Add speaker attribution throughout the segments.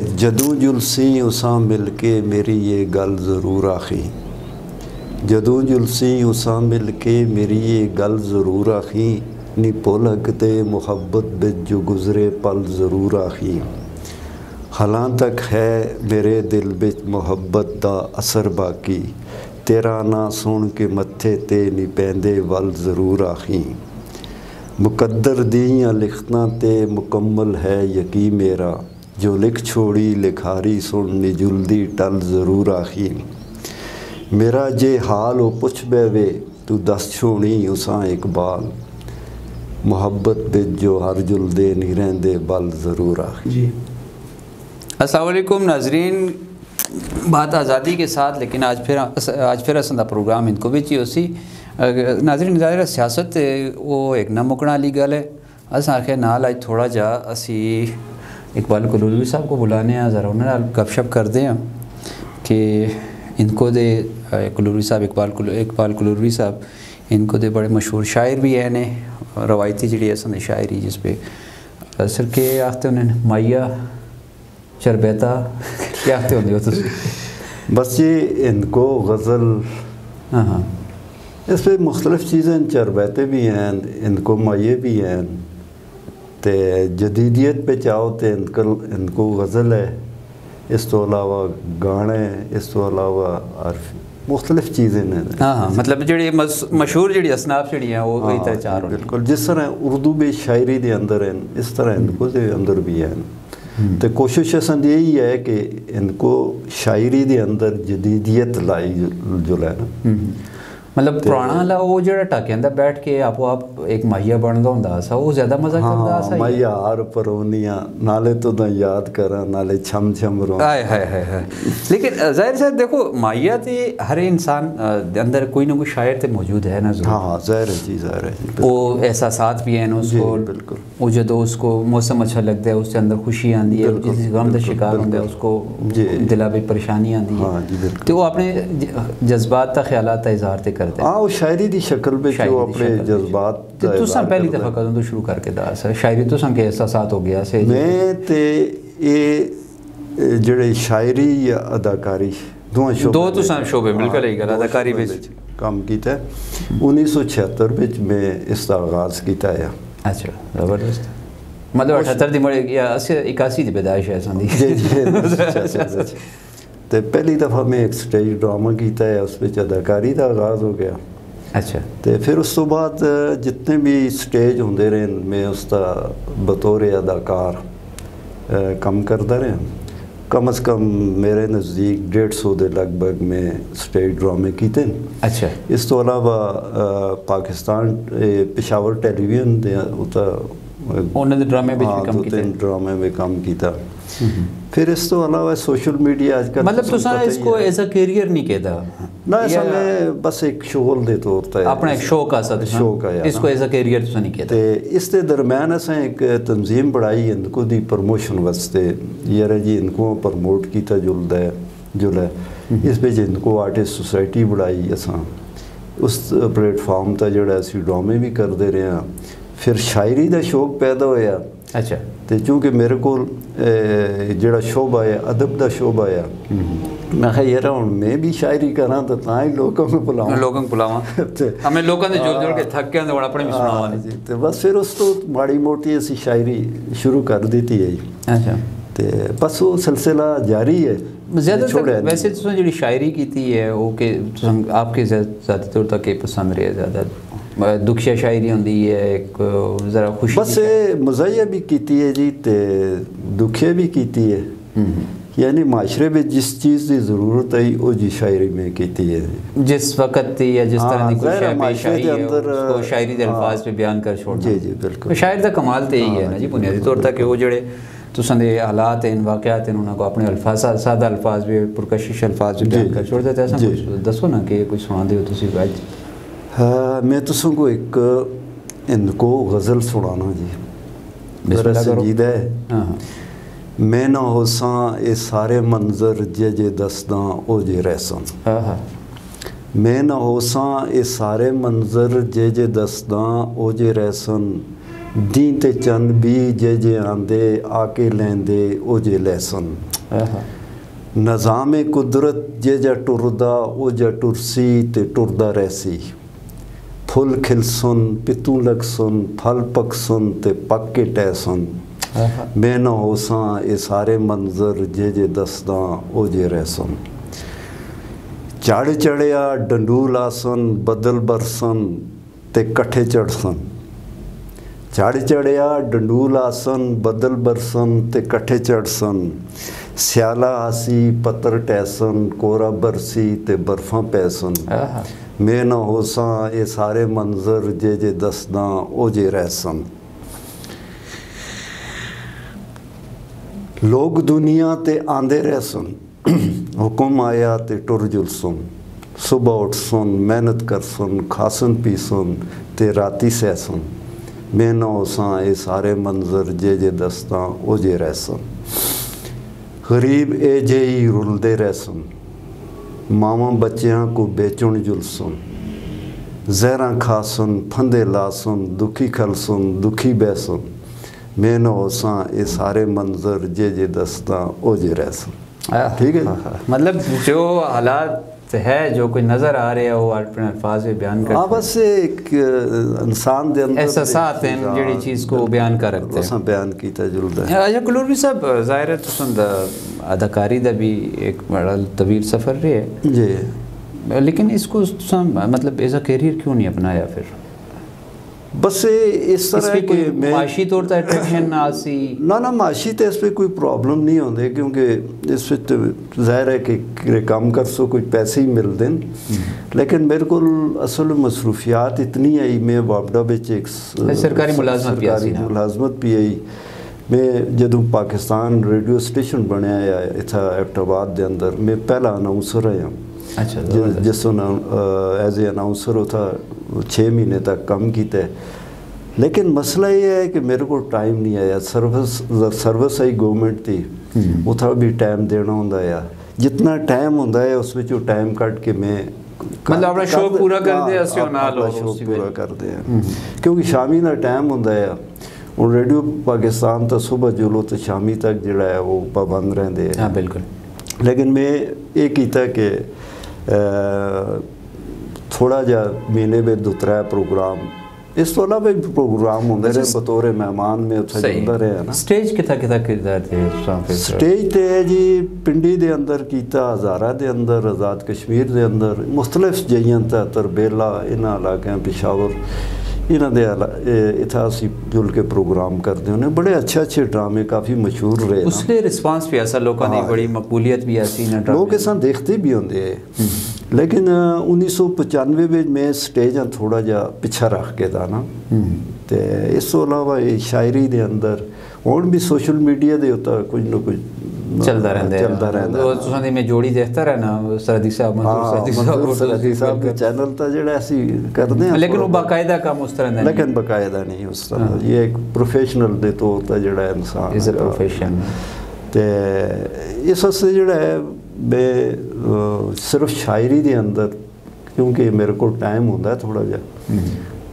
Speaker 1: जदों जुलसी उसां मिल के मेरी ये गल ज़रूर आखी, जदों जुलसी उसां मिल के मेरी ये गल ज़रूर आखी, नी भुलकते मुहब्बत बिच जो गुज़रे पल ज़रूर आखी। हालां तक है मेरे दिल बिच मुहब्बत दा असर बाकी, तेरा ना सुन के मत्थे ते नी पैंदे वल ज़रूर आखी। मुकद्दर दियां लिखतां ते मुकम्मल है यकीन मेरा, जो लिख छोड़ी लिखारी सुन नी जुलदी टल ज़रूर आखी। मेरा जे हाल ओ पुछ बैवे तू दस छोड़ी उसां इकबाल, मुहब्बत बिच जो हर जुलदे नी रहंदे बल ज़रूर आखी।
Speaker 2: जी अस्सलाम वालेकुम नाजरीन, बात आज़ादी के साथ, लेकिन आज फिर असा प्रोग्राम इनको भी चाहिए उसी नाजरीन ज़ाहिर सियासत वो एक न मुकना वाली गल है। अस आखे नाल अज थोड़ा जा असी इकबाल कलूरवी साहब को बुलाने हैं, ज़रा उन्होंने गपशप करते हैं कि इनको दे कलूरवी साहब इकबाल कलूरवी साहब इनको दे बड़े मशहूर शायर भी हैं ने, रवायती जी असन शायरी जिस पे सर के आखते उन्हें माइया चरबैता क्या आखते होंगे हो
Speaker 1: बस ये इनको गज़ल,
Speaker 2: हाँ
Speaker 1: इस पर मुख्तलिफ चीज़ें चरबैते भी हैं, इनको माइये भी हैं, तो जदीदियत पे चाहो तो इनको गज़ल है, इस तो अलावा गाने, इस तो अलावा मुख्तलिफ चीज़ें हैं।
Speaker 2: हाँ मतलब जी मशहूर जी असनाफ जी हैं वो वही तरह चार
Speaker 1: बिल्कुल, जिस तरह उर्दू में शायरी के अंदर हैं इस तरह इनको के अंदर भी हैं। तो कोशिश असन यही है कि इनको शायरी के अंदर जदीदियत लाई जो है ना,
Speaker 2: मतलब पुराना ला वो जो टाकियां बैठ के आपो आप एक माहिया बनता होंदा सा, वो ज़्यादा मज़ा करता सा।
Speaker 1: माहिया हार परोनियाँ नाले तो ना याद करा नाले छम छम रो।
Speaker 2: हाय हाय हाय हाय। लेकिन जाहिर से देखो माहिया ते हर इंसान अंदर कोई ना कोई शायर ते मौजूद है ना।
Speaker 1: हाँ ज़ाहिर है जी, ज़ाहिर है।
Speaker 2: वो एहसासात भी हैं उसको,
Speaker 1: बिल्कुल।
Speaker 2: वो जो उसको मौसम अच्छा लगता है उसके अंदर खुशी आती है, जिस गम का शिकार होता है उसको दिला भी परेशानी आती है, तो वो अपने जज्बात का ख्यालात का इजहार ते करते हैं।
Speaker 1: हाँ वो शायरी की शक्ल में जो अपने जज्बात
Speaker 2: तुसां पहली दफ़ा कदों तो शुरू करके दस शायरी तुसां के एहसासात हो गया से?
Speaker 1: मैं ते ये जेड़े शायरी या अदाकारी
Speaker 2: दो तुसां शोबे मिलकर ही गल अदाकारी विच
Speaker 1: काम कीता। 1976 विच मैं इसका आगाज़ किया है।
Speaker 2: अच्छा ज़बरदस्त, मतलब 78 दी मरे या 81 दी पैदाइश है संदी।
Speaker 1: तो पहली दफ़ा मैं एक स्टेज ड्रामा किया है, उस पर अदाकारी का आगाज़ हो गया।
Speaker 2: अच्छा,
Speaker 1: तो फिर उस तो बाद जितने भी स्टेज होंदे रहे मैं उसका बतौर अदाकार कम करता रहा। कम अज़ कम मेरे नज़दीक 150 के लगभग मैं स्टेज ड्रामे किए।
Speaker 2: अच्छा,
Speaker 1: इस तो अलावा पाकिस्तान पेशावर टेलीविजन
Speaker 2: उन्होंने ड्रामे में कम किया,
Speaker 1: ड्रामे में काम किया। फिर इस तो अलावा सोशल मीडिया आजकल
Speaker 2: मतलब तुसा इसको एज अ कैरियर नहीं कहता
Speaker 1: ना, ऐसा मैं बस एक शोल दे तौर पर
Speaker 2: अपना एक शौक आ सकता,
Speaker 1: शौक है
Speaker 2: इसको एज अ कैरियर तुसा नहीं कहता।
Speaker 1: तो इस दे दरम्यान असें एक तंजीम बनाई इनको दी प्रमोशन वास्ते, यार जी इनको प्रमोट किया जुल इस पे इनको आर्टिस्ट सोसाइटी बनाई असां, उस प्लेटफॉर्म पर जोड़ा असी ड्रामे भी करते रहे। फिर शायरी का शौक पैदा होया।
Speaker 2: अच्छा,
Speaker 1: तो चूँकि मेरे को जोड़ा शोबा है अदब का शोबा है, मैं कहा यार हूँ मैं भी शायरी करा तो ही लोगों को बुलावा हमें लोगों ने जोड़ जोड़ के थक गए तो अपने भी सुनावा जी। तो बस फिर उस तो माड़ी मोटी असी शायरी शुरू कर दी थी।
Speaker 2: अच्छा,
Speaker 1: तो बस वो सिलसिला जारी है।
Speaker 2: ज़्यादातर वैसे तुम जी शायरी की है वो कि आपके ज़्यादा तौर तक पसंद रहे? ज़्यादा दुखिया शायरी होंदी है, एक ज़रा खुशी
Speaker 1: बस मज़ाहिया भी की है जी, तो दुखिया भी की है, यानी माशरे में जिस चीज़ की ज़रूरत है वो जी शायरी में की है, जिस
Speaker 2: वक्त या जिस तरह की शायरी है उसको शायरी के अल्फाज पे बयान कर छोड़ना।
Speaker 1: जी जी बिल्कुल,
Speaker 2: शायर का कमाल तो यही है ना जी, बुनियादी तौर तक वो जड़े तुसां दे हालात हैं वाक़यात हैं उन्होंने अपने अल्फाज सादा अल्फाज भी पुरकशिश अल्फाज भी बयान कर छोड़ देते हैं। ऐसा दसो ना कि कुछ सुना दो तुसी आज।
Speaker 1: हाँ मैं तुसों को एक इनको गज़ल सुनाना जी, बड़ा संजीदा है।
Speaker 2: हाँ,
Speaker 1: मैं ना होसां ये सारे मंजर जे जे दसदा ओ जे रहसन।
Speaker 2: हाँ,
Speaker 1: मैं ना होसां ये सारे मंजर जे जे दसदा ओ जे रहसन, दी ते चंद भी जे आंदे आके लेंदे ओ जे लहसन नज़ामे कुदरत जे टुरदा ओ जे टुरसी ते टुरदा रहसी फुल खिलसन पितू लगसन फल पकसन ते पक के टहसन मैं ना होसां ये सारे मंजर जे दसदा ओ जे रहसन चढ़ चढ़िया डंडूल आसन बदल बरसन ते कट्ठे चढ़सन चढ़ चढ़िया डंडूल आसन बदल बरसन ते कट्ठे चढ़सन स्याला आसी पत्तर टैसन कोरा बरसी ते बर्फां पैसन मैं ना होसां ये सारे मंजर जे दसदा ओ जे रहसन लोग दुनिया ते आंदे रहसन हुक्म आया ते टुर जुलसन सुबह उठसन मेहनत करसन खासन पीसन ते राती सहसन मैं ना होसां ये सारे मंजर जे दसदा ओ जे रहसन गरीब ए जे ही रुलदे रहसन मावा बच्चियां को बेचुन जुलसन जहरां खासन फंदे लासन दुखी खलसन दुखी बैसन मैं ना होसां ये सारे मंजर जे दसदा ओ जे रहसन ठीक है
Speaker 2: मतलब जो हालात है जो कोई नज़र आ रहे हैं वो अपने अल्फाज में बयान कर
Speaker 1: बस एक इंसान दे अंदर
Speaker 2: एहसासात हैं जेड़ी चीज़ को बयान कर रखते हैं
Speaker 1: बयान कीता जुलदा है
Speaker 2: अच्छा कलूरवी साहब ज़ाहिर है तुसंद अदाकारी दा भी एक बड़ा तवील सफ़र रहे है
Speaker 1: जी
Speaker 2: लेकिन इसको मतलब एज अ कैरियर क्यों नहीं अपनाया फिर
Speaker 1: बस इस तरह के
Speaker 2: माशी तौर पर अट्रैक्शन ना सी
Speaker 1: ना माशी तो इस पर कोई प्रॉब्लम नहीं होंदे क्योंकि इस तो ज़ाहिर है कि काम कर सो कोई पैसे ही मिलते हैं लेकिन मेरे को असल मसरूफियात इतनी आई मैं वापडा बिच एक
Speaker 2: सरकारी
Speaker 1: मुलाजमत भी आई मैं जदों पाकिस्तान रेडियो स्टेशन बनया इत्थे एबटाबाद के अंदर मैं पहला अनाउंसर आया
Speaker 2: अच्छा
Speaker 1: जिस एज ए अनाउंसर उथा 6 महीने तक काम किया लेकिन मसला ये है कि मेरे को टाइम नहीं आया सर्विस आई गवर्नमेंट की उथा भी टाइम देना होंदा है जितना टाइम होंदा है उस विचों टाइम कट के मैं
Speaker 2: मतलब अपना शौक पूरा कर दे असो नाल
Speaker 1: शौक पूरा करते हैं क्योंकि शामी का टाइम होंदा है हुण रेडियो पाकिस्तान तो सुबह जुलो तो शामी तक जिहड़ा है वो पाबंद रहंदे हैं
Speaker 2: हाँ बिल्कुल लेकिन
Speaker 1: मैं ये कीता कि थोड़ा जा महीने में 2-3 प्रोग्राम इस तो अलावा भी प्रोग्राम होंदे रहे बतौर मेहमान में उत्थे जांदा रहा ना
Speaker 2: स्टेज कितना किरदार थे
Speaker 1: स्टेज ते है जी पिंडी दे अंदर कीता हज़ारा दे अंदर आज़ाद कश्मीर दे अंदर मुख्तलिफ जगहां ते तरबेला इन्हां इलाकों पेशावर इन्हां दे इत्थे असीं जुल के प्रोग्राम करते होने बड़े अच्छे ड्रामे काफ़ी मशहूर रहे
Speaker 2: उसके रिस्पांस भी ऐसा लोगों की बड़ी मकबूलियत भी ऐसी
Speaker 1: लोग इस देखते भी होंगे लेकिन 1995 में मैं स्टेज थोड़ा जा पिछा रख के था ना तो इस तो अलावा शायरी दे अंदर हुण भी सोशल मीडिया दे होता कुछ ना कुछ
Speaker 2: चलता रहता मैं जोड़ी देखता रहना सरदी साहब
Speaker 1: के चैनल तो जो करते हैं
Speaker 2: लेकिन वो बाकायदा काम उस तरह
Speaker 1: लेकिन बाकायदा नहीं उस तरह ये एक प्रोफेशनल दे तौर पर जो इंसान
Speaker 2: इज अ प्रोफेशन
Speaker 1: तो इस वास्ते जो है मैं सिर्फ शायरी के अंदर क्योंकि मेरे को टाइम होंदा थोड़ा जा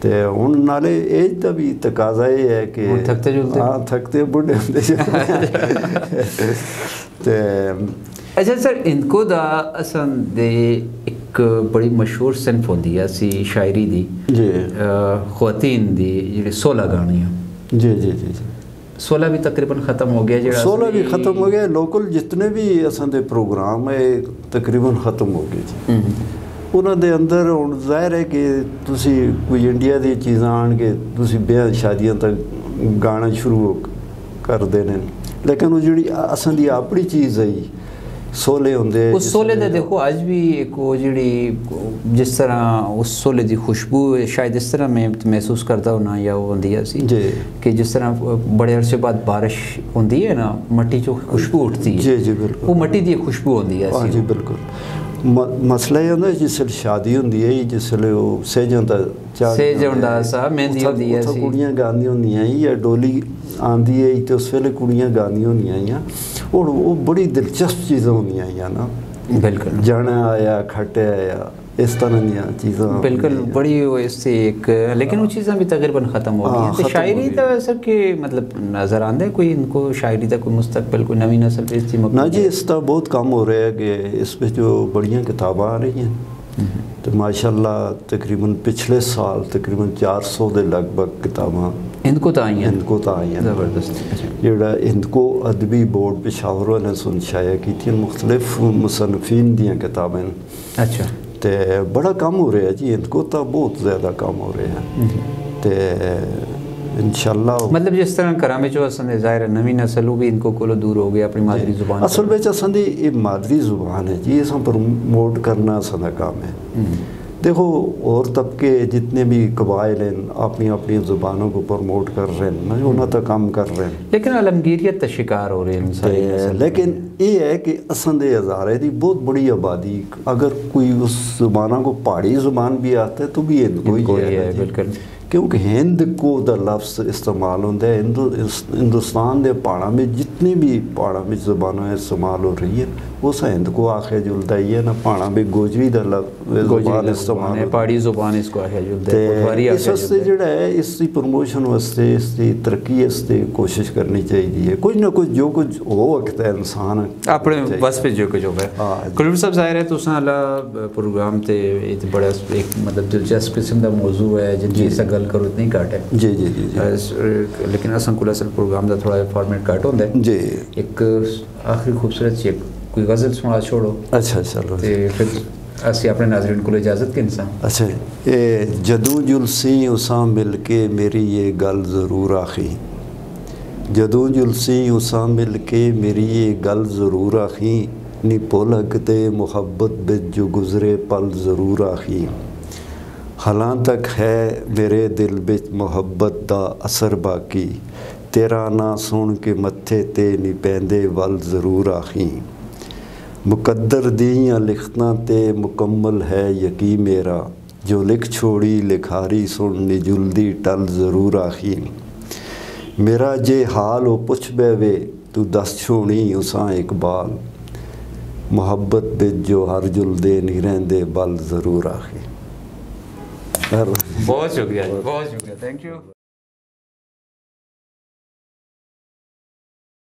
Speaker 1: तो हुण नाले एज का भी तकाजा ये है कि
Speaker 2: थकते जुलते
Speaker 1: हाँ थकते बुढ़े होंदे
Speaker 2: अच्छा सर इनको दा असन दे एक बड़ी मशहूर सिनफ होंदी है सी शायरी दी
Speaker 1: जी
Speaker 2: ख़वातीन दी जेह्ड़े 16 गानियां
Speaker 1: जी जी जी जी
Speaker 2: 16 भी तकरीबन ख़त्म हो गया जेह्ड़ा
Speaker 1: 16 भी ख़त्म हो गया लोकल जितने भी असां दे प्रोग्राम है तकरीबन ख़त्म हो गए जी उन्होंने अंदर हुण जाहिर है कि तुसी कोई इंडिया दी चीज़ां आण के तुसी ब्याह शादियां तक गाना शुरू कर देने लेकिन वो जिहड़ी असां दी अपनी चीज़ है सोले होंदे
Speaker 2: उस सोले दे देखो आज भी एक वो जिहड़ी जिस तरह उस सोले दी खुशबू शायद इस तरह मैं महसूस करता हूँ ना या वो होंदी है सी कि जिस तरह बड़े अरसे बाद बारिश होंदी है ना मट्टी चो खुशबू उठती है
Speaker 1: जी जी बिल्कुल
Speaker 2: वो मट्टी दी खुशबू होंदी है
Speaker 1: हाँ जी बिल्कुल मसला ये होंदा जिसले शादी होंदी है जिसले वो सेजों दा
Speaker 2: सेज होंदा सा मेहंदी होंदी है सी
Speaker 1: कुड़ियां गांदियां होंदियां या डोली आंदी है तो उस वेले कुड़ियां गांदियां होंदियां और वो बड़ी दिलचस्प चीज़ां होंदियां ना
Speaker 2: बिल्कुल
Speaker 1: जाना आया खट आया इस तरह दी चीज़ां
Speaker 2: बिल्कुल बड़ी वो इससे एक, लेकिन वो चीज़ां भी तकरीबन ख़त्म हो गई हैं। तो शायरी का असर के मतलब नज़र आंदा है कोई इनको शायरी का कोई मुस्तकबिल कोई नवी नस्ल पे इसकी
Speaker 1: ना जी, इस तरह बहुत कम हो रहा है कि इस पे जो बड़ियाँ किताबां आ रही हैं तो माशाल्लाह तकरीबन पिछले साल तकरीबन 400 के लगभग किताबां
Speaker 2: इनको तो आई हैं।
Speaker 1: इनको तो आई हैं
Speaker 2: ज़बरदस्त।
Speaker 1: जोड़ा इनको अदबी बोर्ड पेशावर वाले सुन शाया की मुख्तलिफ मुसन्निफीन दियाँ किताबें।
Speaker 2: अच्छा।
Speaker 1: तो बड़ा कम हो रहा है जी, इनको तो बहुत ज़्यादा कम हो रहा है। तो इंशाल्लाह
Speaker 2: मतलब जिस तरह करामे जो असन ज़ाहिर है नवी नस्ल भी इनको कोलो दूर हो गया अपनी मादरी ज़ुबान।
Speaker 1: असल में असन दी ये मादरी ज़ुबान है जी, इस प्रमोट करना असन का काम है। देखो और तबके जितने भी कबाइल हैं अपनी अपनी ज़ुबानों को प्रमोट कर रहे हैं ना, उन्हें तो काम कर रहे हैं,
Speaker 2: लेकिन अलमगीरियत का शिकार हो रहे हैं।
Speaker 1: लेकिन ये है कि असन दे हज़ारे की बहुत बड़ी आबादी, अगर कोई उस ज़ुबाना को पहाड़ी ज़ुबान भी आते है तो भी इनको ही है
Speaker 2: बिल्कुल,
Speaker 1: क्योंकि हिंद को दा लफ्ज़ इस्तेमाल होता है। हिंदुस्तान के पहाड़ा में जितनी भी पहाड़ा में ज़ुबानें इस्तेमाल हो रही है उस हिंद को आखे जुलता ही है ना। पहाड़ा में गोजरी दा ज़ुबान इस्तेमाल
Speaker 2: पहाड़ी ज़ुबान इसको आखे जुलता है।
Speaker 1: इस वास्ते जिहड़ा है इसकी प्रमोशन वास्ते इसकी तरक्की वास्ते कोशिश करनी चाहिए। कुछ ना कुछ जो कुछ हो सकता है इंसान
Speaker 2: अपने बस पे जो कुछ हो गया। कुलबीर साहब ज़ाहिर है तुसां आला प्रोग्राम ते बड़ा एक मतलब दिलचस्प किस्म का मौजू है जिनकी इस गल करो इतनी घट है।
Speaker 1: जी जी जी जी।
Speaker 2: लेकिन असन कोल असल प्रोग्राम का थोड़ा फॉर्मेट घट होंदा है जी। एक आखिरी खूबसूरत सी कोई गज़ल सुना छोड़ो।
Speaker 1: अच्छा चलो
Speaker 2: ते फिर असी अपने नाज़रीन को इजाज़त के इंसान।
Speaker 1: अच्छा ये जदों जुलसी उसां मिल के मेरी ये गल ज़रूर आखी, जदों जुलसी उसां मिल के मेरी ये गल ज़रूर आखी, नी भुलक ते मुहब्बत बिच जो गुज़रे पल ज़रूर आखी, हालां तक है मेरे दिल बिच मुहब्बत दा असर बाकी, तेरा ना सुन के मत्थे ते नी पैंदे वल ज़रूर आखी, मुकद्दर दियां लिखतां ते मुकम्मल है यकी मेरा, जो लिख छोड़ी लिखारी सुन नी जुलदी टल ज़रूर आखी, मेरा जे हाल ओ पुछ बैवे तू दस छोड़ी उसां इकबाल, मुहब्बत बिच जो हर जुलदे नी रहिंदे बल ज़रूर आखी।
Speaker 2: बहुत शुक्रिया, बहुत शुक्रिया, थैंक यू।